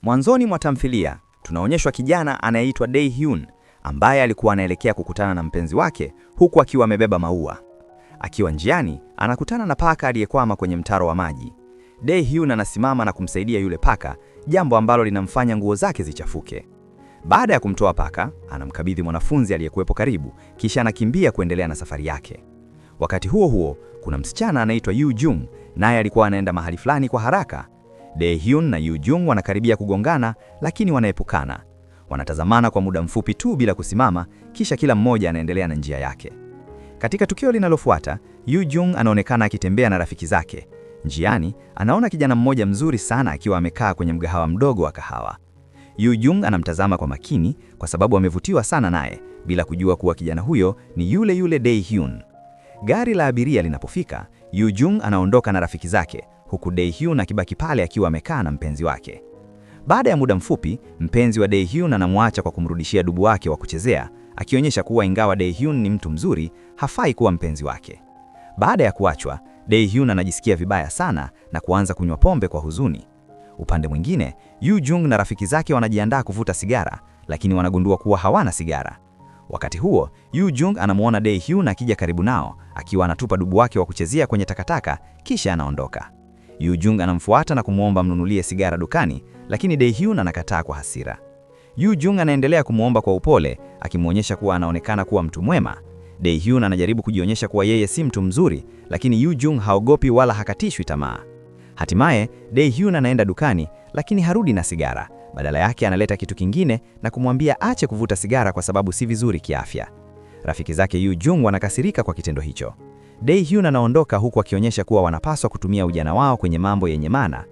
Mwanzoni mwa tamthilia, tunaonyeshwa kijana anayeitwa Dae-hyun ambaye alikuwa anaelekea kukutana na mpenzi wake huku akiwa amebeba maua. Akiwa njiani, anakutana na paka aliyekwama kwenye mtaro wa maji. Dae-hyun anasimama na kumsaidia yule paka, jambo ambalo linamfanya nguo zake zichafuke. Baada ya kumtoa paka, anamkabidhi mwanafunzi aliyekuwepo karibu, kisha anakimbia kuendelea na safari yake. Wakati huo huo, kuna msichana anaitwa Yoo Jung, naye alikuwa anaenda mahali fulani kwa haraka. Dae-hyun na Yoo Jung wanakaribia kugongana, lakini wanaepukana. Wanatazamana kwa muda mfupi tu bila kusimama, kisha kila mmoja anaendelea na njia yake. Katika tukio linalofuata, Yoo Jung anaonekana akitembea na rafiki zake. Njiani, anaona kijana mmoja mzuri sana akiwa amekaa kwenye mgahawa mdogo wa kahawa. Yoo Jung anamtazama kwa makini kwa sababu amevutiwa sana naye, bila kujua kuwa kijana huyo ni yule yule Dae-hyun. Gari la abiria linapofika, Yoo Jung anaondoka na rafiki zake, huku Dae-hyun akibaki pale akiwa amekaa na mpenzi wake. Baada ya muda mfupi, mpenzi wa Dae-hyun anamwacha kwa kumrudishia dubu wake wa kuchezea, akionyesha kuwa ingawa Dae-hyun ni mtu mzuri, hafai kuwa mpenzi wake. Baada ya kuachwa, Dae-hyun anajisikia vibaya sana na kuanza kunywa pombe kwa huzuni. Upande mwingine, Yoo Jung na rafiki zake wanajiandaa kuvuta sigara, lakini wanagundua kuwa hawana sigara. Wakati huo, Yoo Jung anamuona Dae-hyun akija karibu nao, akiwa anatupa dubu wake wa kuchezea kwenye takataka, kisha anaondoka. Yoo Jung anamfuata na kumwomba mnunulie sigara dukani, lakini Dae-hyun anakataa kwa hasira. Yoo Jung anaendelea kumwomba kwa upole, akimwonyesha kuwa anaonekana kuwa mtu mwema. Dae-hyun anajaribu kujionyesha kuwa yeye si mtu mzuri, lakini Yoo Jung haogopi wala hakatishwi tamaa. Hatimaye, Dae-hyun anaenda dukani, lakini harudi na sigara. Badala yake analeta kitu kingine na kumwambia aache kuvuta sigara kwa sababu si vizuri kiafya. Rafiki zake Yoo Jung wanakasirika kwa kitendo hicho. Dae-hyun anaondoka huku akionyesha kuwa wanapaswa kutumia ujana wao kwenye mambo yenye maana.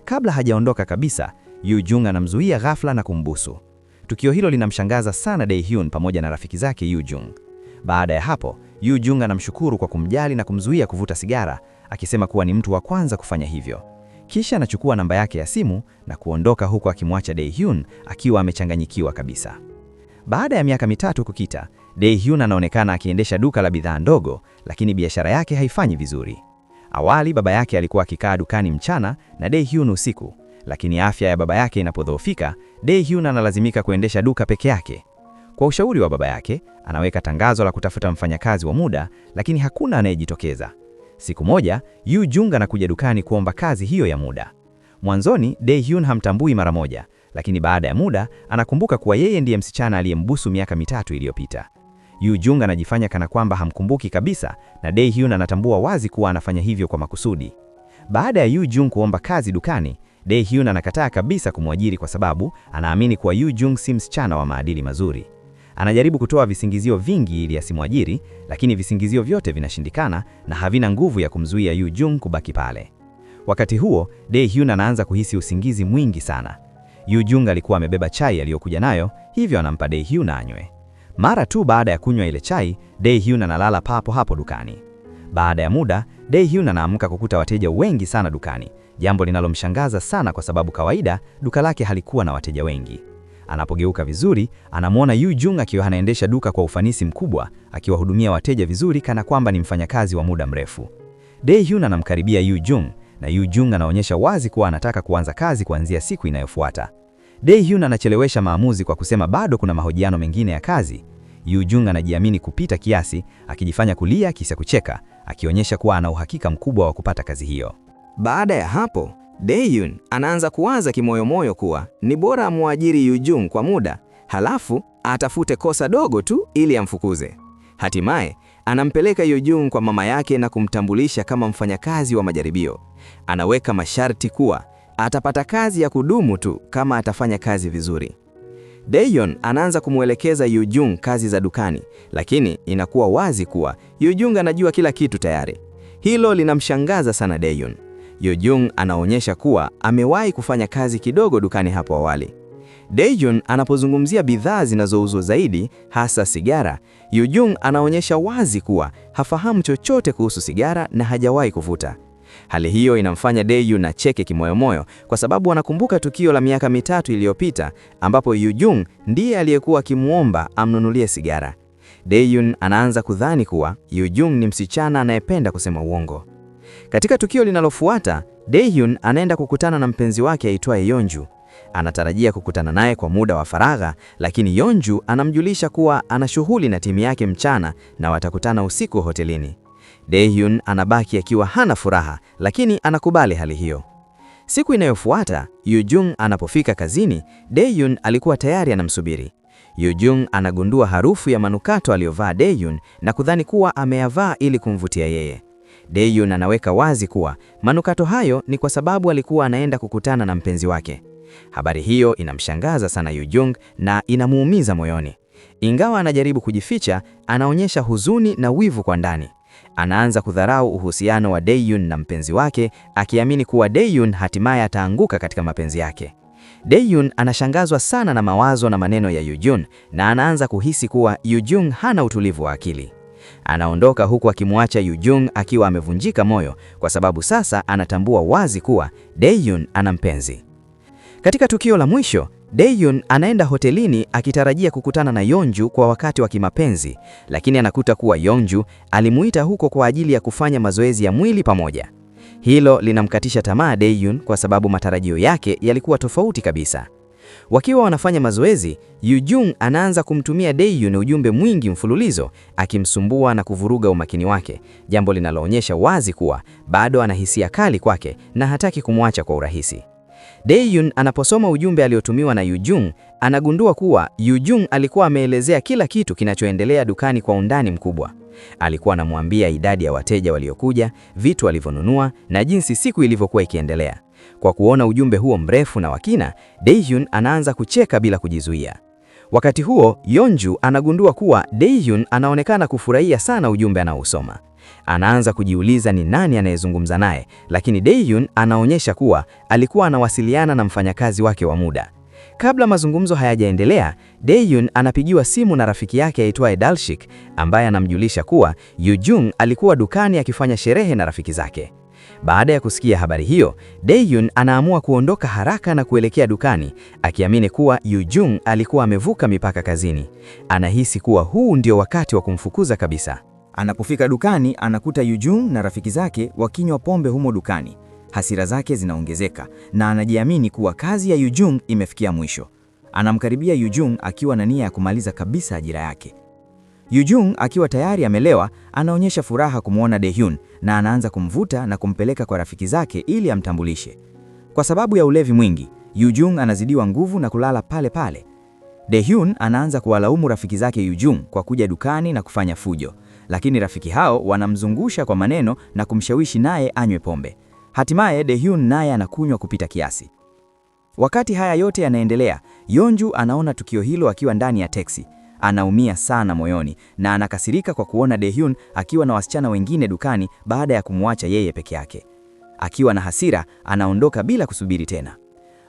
Kabla hajaondoka kabisa, Yoo Jung anamzuia ghafla na kumbusu. Tukio hilo linamshangaza sana Dae-hyun pamoja na rafiki zake Yoo Jung. Baada ya hapo, Yoo Jung anamshukuru kwa kumjali na kumzuia kuvuta sigara, akisema kuwa ni mtu wa kwanza kufanya hivyo. Kisha anachukua namba yake ya simu na kuondoka huku akimwacha Dae-hyun akiwa amechanganyikiwa kabisa. Baada ya miaka mitatu kukita, Dae-hyun anaonekana akiendesha duka la bidhaa ndogo, lakini biashara yake haifanyi vizuri. Awali baba yake alikuwa akikaa dukani mchana na Dae-hyun usiku, lakini afya ya baba yake inapodhoofika, Dae-hyun analazimika kuendesha duka peke yake. Kwa ushauri wa baba yake, anaweka tangazo la kutafuta mfanyakazi wa muda, lakini hakuna anayejitokeza. Siku moja, Yoo Jung anakuja dukani kuomba kazi hiyo ya muda. Mwanzoni, Dae-hyun hamtambui mara moja, lakini baada ya muda, anakumbuka kuwa yeye ndiye msichana aliyembusu miaka mitatu iliyopita. Yoo Jung anajifanya kana kwamba hamkumbuki kabisa, na Dae-hyun anatambua wazi kuwa anafanya hivyo kwa makusudi. Baada ya Yoo Jung kuomba kazi dukani, Dae-hyun anakataa kabisa kumwajiri kwa sababu anaamini kuwa Yoo Jung si msichana wa maadili mazuri. Anajaribu kutoa visingizio vingi ili asimwajiri, lakini visingizio vyote vinashindikana na havina nguvu ya kumzuia Yoo Jung kubaki pale. Wakati huo, Dae-hyun anaanza kuhisi usingizi mwingi sana. Yoo Jung alikuwa amebeba chai aliyokuja nayo, hivyo anampa Dae-hyun anywe. Mara tu baada ya kunywa ile chai, Dae-hyun analala papo hapo dukani. Baada ya muda, Dae-hyun anaamka kukuta wateja wengi sana dukani, jambo linalomshangaza sana kwa sababu kawaida duka lake halikuwa na wateja wengi. Anapogeuka vizuri, anamwona Yoo Jung akiwa anaendesha duka kwa ufanisi mkubwa, akiwahudumia wateja vizuri kana kwamba ni mfanyakazi wa muda mrefu. Dae-hyun anamkaribia Yoo Jung, na Yoo Jung anaonyesha wazi kuwa anataka kuanza kazi kuanzia siku inayofuata. Dae-hyun anachelewesha maamuzi kwa kusema bado kuna mahojiano mengine ya kazi. Yoo Jung anajiamini kupita kiasi, akijifanya kulia kisha kucheka, akionyesha kuwa ana uhakika mkubwa wa kupata kazi hiyo. Baada ya hapo, Dae-hyun anaanza kuwaza kimoyomoyo kuwa ni bora amwajiri Yoo Jung kwa muda, halafu atafute kosa dogo tu ili amfukuze. Hatimaye, anampeleka Yoo Jung kwa mama yake na kumtambulisha kama mfanyakazi wa majaribio. Anaweka masharti kuwa atapata kazi ya kudumu tu kama atafanya kazi vizuri. Dae-hyun anaanza kumwelekeza Yoo Jung kazi za dukani, lakini inakuwa wazi kuwa Yoo Jung anajua kila kitu tayari. Hilo linamshangaza sana Dae-hyun. Yoo Jung anaonyesha kuwa amewahi kufanya kazi kidogo dukani hapo awali. Dae-hyun anapozungumzia bidhaa zinazouzwa zaidi, hasa sigara, Yoo Jung anaonyesha wazi kuwa hafahamu chochote kuhusu sigara na hajawahi kuvuta. Hali hiyo inamfanya Dae-hyun acheke kimoyomoyo kwa sababu anakumbuka tukio la miaka mitatu iliyopita ambapo Yoo Jung ndiye aliyekuwa akimuomba amnunulie sigara. Dae-hyun anaanza kudhani kuwa Yoo Jung ni msichana anayependa kusema uongo. Katika tukio linalofuata, Dae-hyun anaenda kukutana na mpenzi wake aitwaye Yeonju. Anatarajia kukutana naye kwa muda wa faragha, lakini Yeonju anamjulisha kuwa ana shughuli na timu yake mchana na watakutana usiku hotelini. Daehyun anabaki akiwa hana furaha, lakini anakubali hali hiyo. Siku inayofuata, Yoo-jung anapofika kazini, Daehyun alikuwa tayari anamsubiri. Yoo-jung anagundua harufu ya manukato aliyovaa Daehyun na kudhani kuwa ameyavaa ili kumvutia yeye. Daehyun anaweka wazi kuwa manukato hayo ni kwa sababu alikuwa anaenda kukutana na mpenzi wake. Habari hiyo inamshangaza sana Yoo-jung na inamuumiza moyoni. Ingawa anajaribu kujificha, anaonyesha huzuni na wivu kwa ndani. Anaanza kudharau uhusiano wa Daehyun na mpenzi wake, akiamini kuwa Daehyun hatimaye ataanguka katika mapenzi yake. Daehyun anashangazwa sana na mawazo na maneno ya Yoo-jung na anaanza kuhisi kuwa Yoo-jung hana utulivu wa akili. Anaondoka huku akimwacha Yoo-jung akiwa amevunjika moyo, kwa sababu sasa anatambua wazi kuwa Daehyun ana mpenzi. Katika tukio la mwisho, Daehyun anaenda hotelini akitarajia kukutana na Yeonju kwa wakati wa kimapenzi, lakini anakuta kuwa Yeonju alimuita huko kwa ajili ya kufanya mazoezi ya mwili pamoja. Hilo linamkatisha tamaa Daehyun kwa sababu matarajio yake yalikuwa tofauti kabisa. Wakiwa wanafanya mazoezi, Yoo-jung anaanza kumtumia Daehyun ujumbe mwingi mfululizo, akimsumbua na kuvuruga umakini wake, jambo linaloonyesha wazi kuwa bado ana hisia kali kwake na hataki kumwacha kwa urahisi. Daehyun anaposoma ujumbe aliotumiwa na Yoo-jung, anagundua kuwa Yoo-jung alikuwa ameelezea kila kitu kinachoendelea dukani kwa undani mkubwa. Alikuwa anamwambia idadi ya wateja waliokuja, vitu alivyonunua na jinsi siku ilivyokuwa ikiendelea. Kwa kuona ujumbe huo mrefu na wa kina, Daehyun anaanza kucheka bila kujizuia. Wakati huo, Yeonju anagundua kuwa Daehyun anaonekana kufurahia sana ujumbe anaousoma. Anaanza kujiuliza ni nani anayezungumza naye, lakini Daehyun anaonyesha kuwa alikuwa anawasiliana na mfanyakazi wake wa muda. Kabla mazungumzo hayajaendelea, Daehyun anapigiwa simu na rafiki yake aitwaye Dalshik, ambaye anamjulisha kuwa Yoo-jung alikuwa dukani akifanya sherehe na rafiki zake. Baada ya kusikia habari hiyo, Daehyun anaamua kuondoka haraka na kuelekea dukani, akiamini kuwa Yoo-jung alikuwa amevuka mipaka kazini. Anahisi kuwa huu ndio wakati wa kumfukuza kabisa. Anapofika dukani, anakuta Yoo-jung na rafiki zake wakinywa pombe humo dukani. Hasira zake zinaongezeka na anajiamini kuwa kazi ya Yoo-jung imefikia mwisho. Anamkaribia Yoo-jung akiwa na nia ya kumaliza kabisa ajira yake. Yoo-jung akiwa tayari amelewa, anaonyesha furaha kumwona Daehyun na anaanza kumvuta na kumpeleka kwa rafiki zake ili amtambulishe. Kwa sababu ya ulevi mwingi, Yoo-jung anazidiwa nguvu na kulala pale pale. Daehyun anaanza kuwalaumu rafiki zake Yoo-jung kwa kuja dukani na kufanya fujo, lakini rafiki hao wanamzungusha kwa maneno na kumshawishi naye anywe pombe. Hatimaye Daehyun naye anakunywa kupita kiasi. Wakati haya yote yanaendelea, Yeonju anaona tukio hilo akiwa ndani ya teksi. Anaumia sana moyoni na anakasirika kwa kuona Daehyun akiwa na wasichana wengine dukani baada ya kumwacha yeye peke yake. Akiwa na hasira, anaondoka bila kusubiri tena.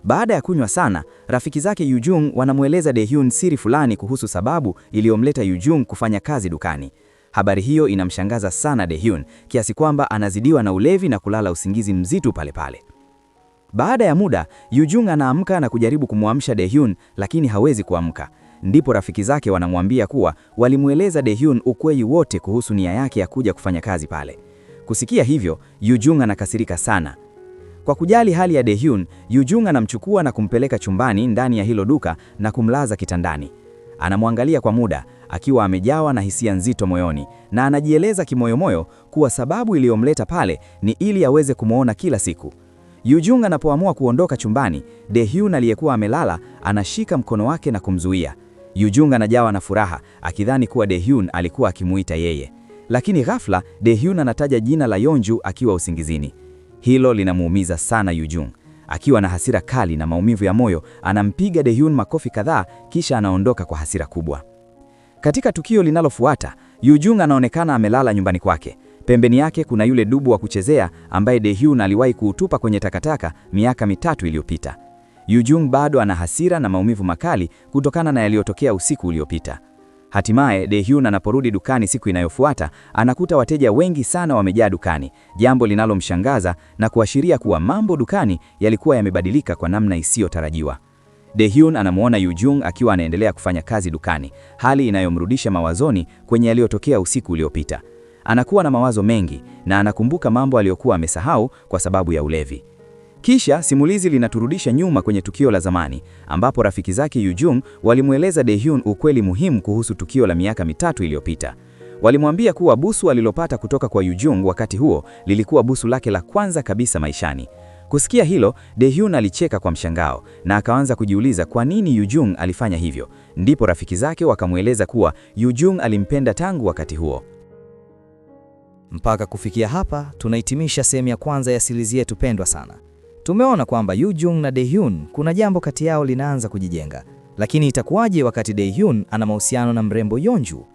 Baada ya kunywa sana, rafiki zake Yoo-jung wanamweleza Daehyun siri fulani kuhusu sababu iliyomleta Yoo-jung kufanya kazi dukani. Habari hiyo inamshangaza sana Daehyun kiasi kwamba anazidiwa na ulevi na kulala usingizi mzito pale pale. Baada ya muda, Yoo-jung anaamka na kujaribu kumwamsha Daehyun, lakini hawezi kuamka. Ndipo rafiki zake wanamwambia kuwa walimueleza Daehyun ukweli wote kuhusu nia yake ya kuja kufanya kazi pale. Kusikia hivyo, Yoo-jung anakasirika sana. Kwa kujali hali ya Daehyun, Yoo-jung anamchukua na kumpeleka chumbani ndani ya hilo duka na kumlaza kitandani. Anamwangalia kwa muda, akiwa amejawa na hisia nzito moyoni, na anajieleza kimoyomoyo kuwa sababu iliyomleta pale ni ili aweze kumwona kila siku. Yoo-jung anapoamua kuondoka chumbani, Daehyun aliyekuwa amelala anashika mkono wake na kumzuia. Yoo-jung anajawa na furaha, akidhani kuwa Daehyun alikuwa akimuita yeye. Lakini ghafla, Daehyun anataja jina la Yeonju akiwa usingizini. Hilo linamuumiza sana Yoo-jung. Akiwa na hasira kali na maumivu ya moyo, anampiga Daehyun makofi kadhaa kisha anaondoka kwa hasira kubwa. Katika tukio linalofuata, Yoo-jung anaonekana amelala nyumbani kwake. Pembeni yake kuna yule dubu wa kuchezea ambaye Daehyun aliwahi kuutupa kwenye takataka miaka 3 iliyopita. Yoo-jung bado ana hasira na maumivu makali kutokana na yaliyotokea usiku uliopita. Hatimaye Daehyun anaporudi dukani siku inayofuata, anakuta wateja wengi sana wamejaa dukani, jambo linalomshangaza na kuashiria kuwa mambo dukani yalikuwa yamebadilika kwa namna isiyotarajiwa. Daehyun anamuona Yoo-jung akiwa anaendelea kufanya kazi dukani, hali inayomrudisha mawazoni kwenye yaliyotokea usiku uliopita. Anakuwa na mawazo mengi na anakumbuka mambo aliyokuwa amesahau kwa sababu ya ulevi. Kisha simulizi linaturudisha nyuma kwenye tukio la zamani, ambapo rafiki zake Yujung walimweleza Daehyun ukweli muhimu kuhusu tukio la miaka 3 iliyopita. Walimwambia kuwa busu alilopata kutoka kwa Yujung wakati huo lilikuwa busu lake la kwanza kabisa maishani. Kusikia hilo, Daehyun alicheka kwa mshangao na akaanza kujiuliza kwa nini Yujung alifanya hivyo. Ndipo rafiki zake wakamweleza kuwa Yujung alimpenda tangu wakati huo. Mpaka kufikia hapa, tunahitimisha sehemu ya kwanza ya series yetu pendwa sana. Tumeona kwamba Yujung na Daehyun kuna jambo kati yao linaanza kujijenga. Lakini itakuwaje wakati Daehyun ana mahusiano na mrembo Yeonju?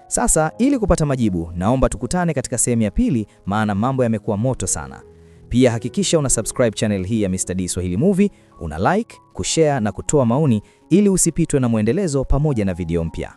Sasa ili kupata majibu, naomba tukutane katika sehemu ya pili, maana mambo yamekuwa moto sana. Pia hakikisha una subscribe channel hii ya Mr. D Swahili Movie, una like, kushare na kutoa maoni ili usipitwe na mwendelezo pamoja na video mpya.